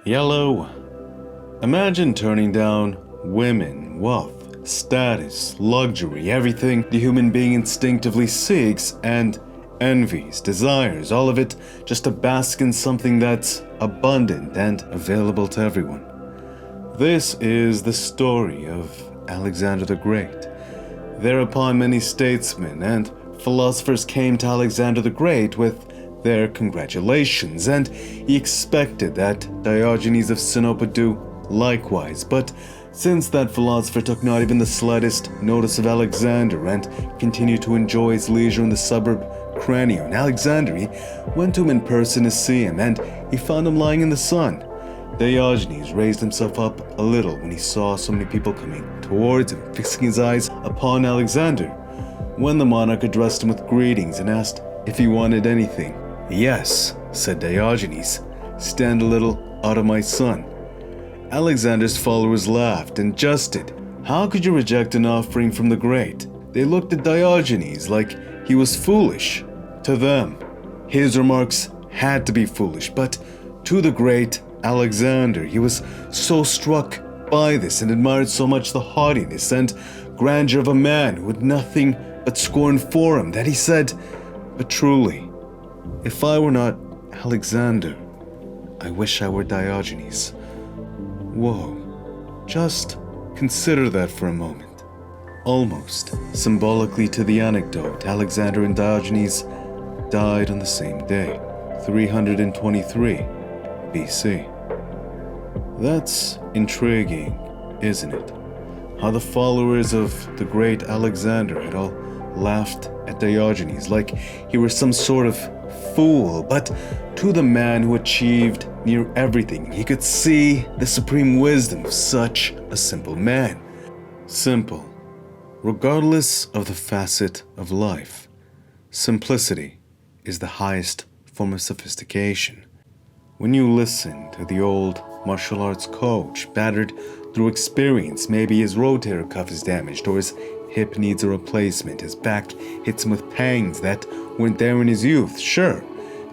Yellow. Imagine turning down women, wealth, status, luxury, everything the human being instinctively seeks and envies, desires, all of it just to bask in something that's abundant and available to everyone. This is the story of Alexander the Great. Thereupon many statesmen and philosophers came to Alexander the Great with their congratulations, and he expected that Diogenes of Sinope would do likewise. But since that philosopher took not even the slightest notice of Alexander and continued to enjoy his leisure in the suburb Cranion, Alexander went to him in person to see him, and he found him lying in the sun. Diogenes raised himself up a little when he saw so many people coming towards him, fixing his eyes upon Alexander, when the monarch addressed him with greetings and asked if he wanted anything. "Yes," said Diogenes, "stand a little out of my sun." Alexander's followers laughed and jested. How could you reject an offering from the great? They looked at Diogenes like he was foolish. To them, his remarks had to be foolish, but to the great Alexander, he was so struck by this and admired so much the haughtiness and grandeur of a man who had nothing but scorn for him that he said, "But truly, if I were not Alexander, I wish I were Diogenes." Whoa, just consider that for a moment. Almost symbolically to the anecdote, Alexander and Diogenes died on the same day, 323 BC. That's intriguing, isn't it? How the followers of the great Alexander had all laughed at Diogenes like he were some sort of fool, but to the man who achieved near everything, he could see the supreme wisdom of such a simple man. Simple, regardless of the facet of life. Simplicity is the highest form of sophistication. When you listen to the old martial arts coach, battered through experience, maybe his rotator cuff is damaged or his hip needs a replacement, his back hits him with pangs that weren't there in his youth. Sure,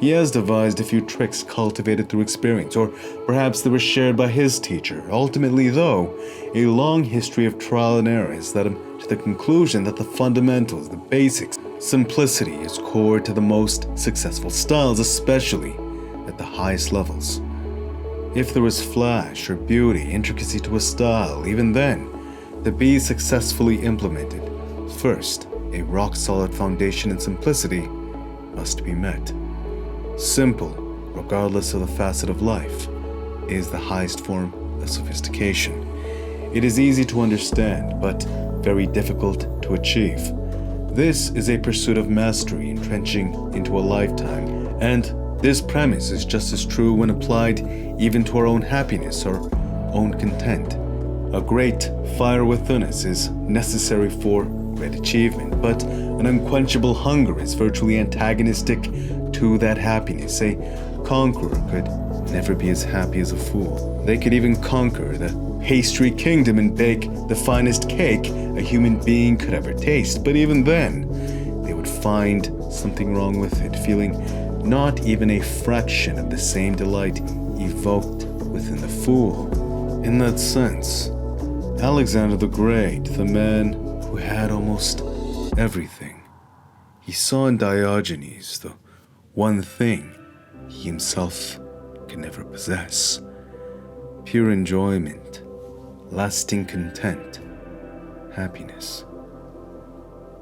he has devised a few tricks cultivated through experience, or perhaps they were shared by his teacher. Ultimately, though, a long history of trial and error has led him to the conclusion that the fundamentals, the basics, simplicity is core to the most successful styles, especially at the highest levels. If there was flash or beauty, intricacy to a style, even then, to be successfully implemented, first, a rock-solid foundation in simplicity must be met. Simple, regardless of the facet of life, is the highest form of sophistication. It is easy to understand, but very difficult to achieve. This is a pursuit of mastery entrenching into a lifetime, and this premise is just as true when applied even to our own happiness or own content. A great fire within us is necessary for great achievement, but an unquenchable hunger is virtually antagonistic to that happiness. A conqueror could never be as happy as a fool. They could even conquer the pastry kingdom and bake the finest cake a human being could ever taste, but even then, they would find something wrong with it, feeling not even a fraction of the same delight evoked within the fool. In that sense, Alexander the Great, the man who had almost everything, he saw in Diogenes the one thing he himself could never possess: pure enjoyment, lasting content, happiness.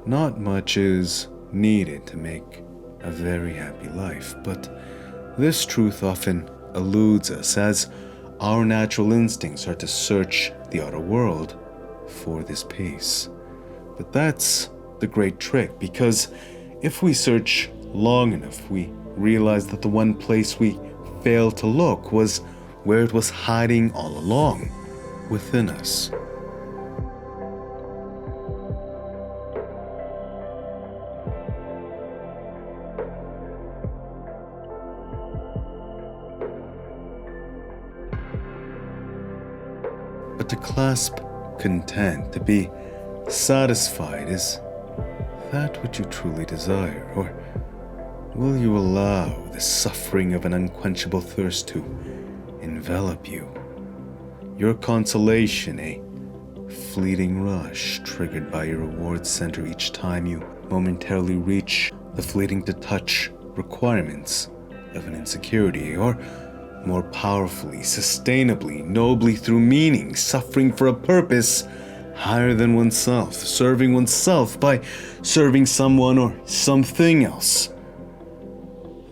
Not much is needed to make a very happy life, but this truth often eludes us as our natural instincts are to search the outer world for this peace. But that's the great trick, because if we search long enough, we realize that the one place we failed to look was where it was hiding all along, within us. But to clasp content, to be satisfied, is that what you truly desire? Or will you allow the suffering of an unquenchable thirst to envelop you. Your consolation, a fleeting rush triggered by your reward center each time you momentarily reach the fleeting to touch requirements of an insecurity, or more powerfully, sustainably, nobly through meaning, suffering for a purpose higher than oneself, serving oneself by serving someone or something else.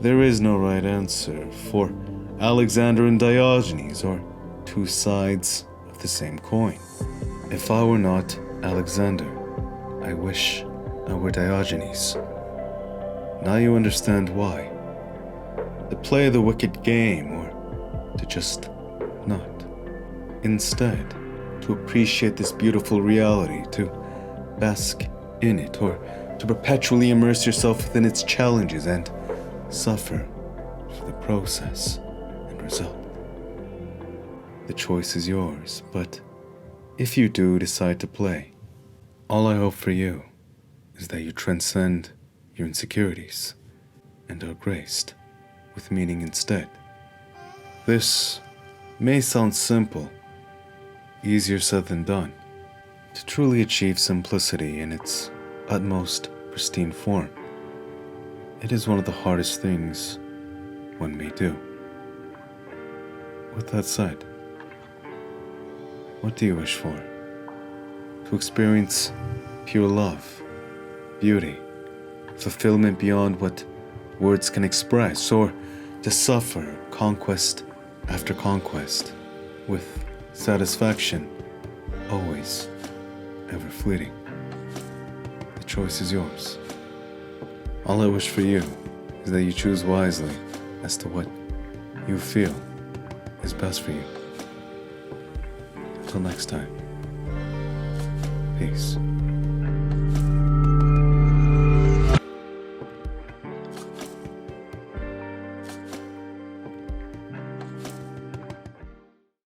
There is no right answer, for Alexander and Diogenes are two sides of the same coin. If I were not Alexander, I wish I were Diogenes. Now you understand why. To play the wicked game, or to just not. Instead, to appreciate this beautiful reality, to bask in it, or to perpetually immerse yourself within its challenges and suffer for the process and result. The choice is yours, but if you do decide to play, all I hope for you is that you transcend your insecurities and are graced with meaning instead. This may sound simple, easier said than done. To truly achieve simplicity in its utmost pristine form, it is one of the hardest things one may do. With that said, what do you wish for? To experience pure love, beauty, fulfillment beyond what words can express, or to suffer conquest after conquest with satisfaction always ever fleeting? The choice is yours. All I wish for you is that you choose wisely as to what you feel is best for you. Until next time, peace.